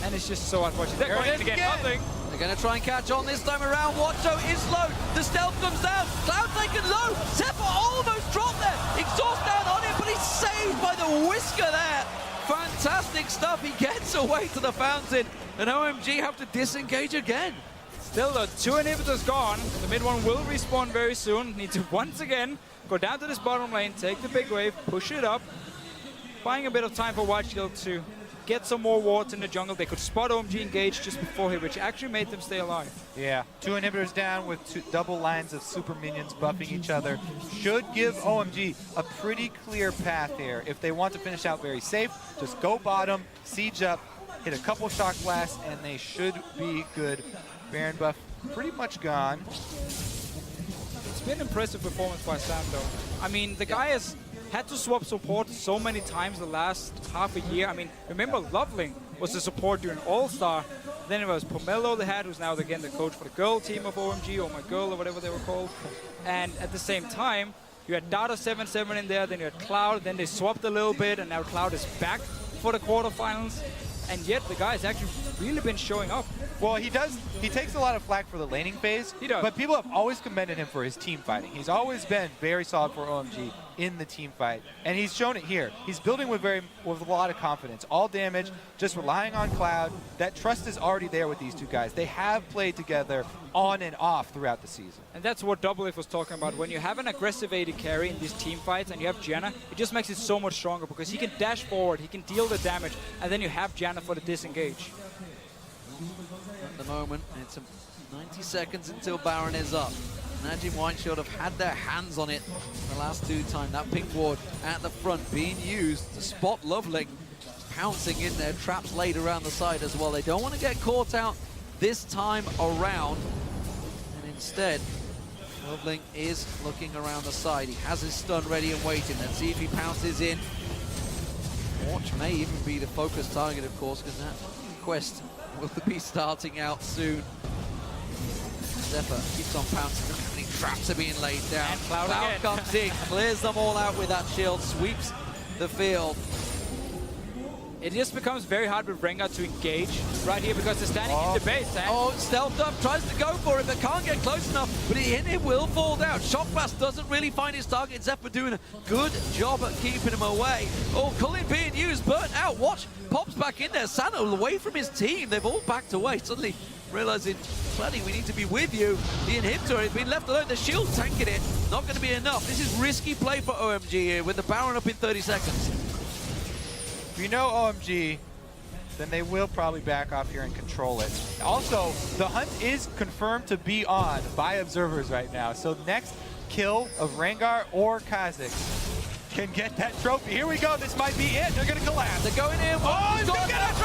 And it's just so unfortunate. They're going to get nothing. They're going to try and catch on this time around. Watcho is low. The stealth comes down. Cloud taken low. Zephyr almost dropped there. Exhaust down on it, but he's saved by the whisker there. Fantastic stuff. He gets away to the fountain, and OMG have to disengage again. Still though, 2 inhibitors gone. The mid one will respawn very soon. Need to once again go down to this bottom lane, take the big wave, push it up. Buying a bit of time for White Shield to get some more wards in the jungle. They could spot OMG engage just before here, which actually made them stay alive. Yeah, 2 inhibitors down with 2 double lines of super minions buffing each other. Should give OMG a pretty clear path here. If they want to finish out very safe, just go bottom, siege up, hit a couple shock blasts, and they should be good. Baron buff pretty much gone. It's been an impressive performance by Sam though. I mean, the guy has had to swap support so many times the last half a year. I mean, remember Loveling was the support during All-Star. Then it was Pomelo they had, who's now again the coach for the girl team of OMG, or my girl, or whatever they were called. And at the same time, you had Data 7-7 in there, then you had Cloud, then they swapped a little bit, and now Cloud is back for the quarterfinals. And yet the guy's actually really been showing up. Well, he takes a lot of flack for the laning phase. He does. But people have always commended him for his team fighting. He's always been very solid for OMG in the team fight. And he's shown it here. He's building with a lot of confidence. All damage, just relying on Cloud. That trust is already there with these two guys. They have played together on and off throughout the season. And that's what Doublelift was talking about. When you have an aggressive AD carry in these team fights and you have Janna, it just makes it so much stronger because he can dash forward, he can deal the damage, and then you have Janna for the disengage. At the moment, it's 90 seconds until Baron is up. Najin White Shield have had their hands on it the last 2 times. That pink ward at the front being used to spot Loveling, pouncing in there, traps laid around the side as well. They don't want to get caught out this time around, and instead, Loveling is looking around the side. He has his stun ready and waiting. Let's see if he pounces in. Watch may even be the focus target, of course, because that quest will be starting out soon. Zephyr keeps on pouncing. How many traps are being laid down? And Cloud comes in, clears them all out with that shield, sweeps the field. It just becomes very hard with Rengar to engage right here because they're standing in the base. And Stealth up, tries to go for it, but can't get close enough. But it will fall down. Shock Blast doesn't really find his target. Zephyr doing a good job at keeping him away. Oh, Cullen being used, burnt out. Watch, pops back in there. Santa away from his team. They've all backed away. Suddenly realizing, Flatty, we need to be with you. The inhibitor has been left alone. The shield tanking it. Not going to be enough. This is risky play for OMG here with the Baron up in 30 seconds. If you know OMG, then they will probably back off here and control it. Also, the hunt is confirmed to be on by observers right now. So next kill of Rengar or Kha'Zix can get that trophy. Here we go. This might be it. They're going to collapse. They're going in. Oh, he's going to get it!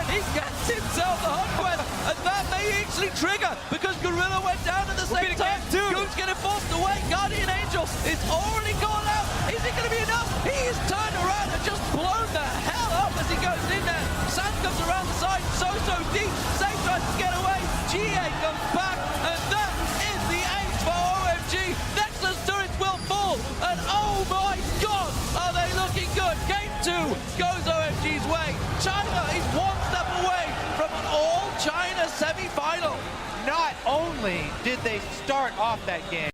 He gets himself the hunt quest, and that may actually trigger because Gorilla went down at the same time. Goon's getting forced away. Guardian Angel is already gone out. Is it going to be enough? He's turned around and just blown the hell up as he goes in there. Sand comes around the side, so deep. Safe tries to get away. GA comes back, and that is the ace for OMG. Nexus turrets will fall, and oh my god, are they looking good. Game 2 goes OMG's way. China is one step away from an all-China semi-final. Not only did they start off that game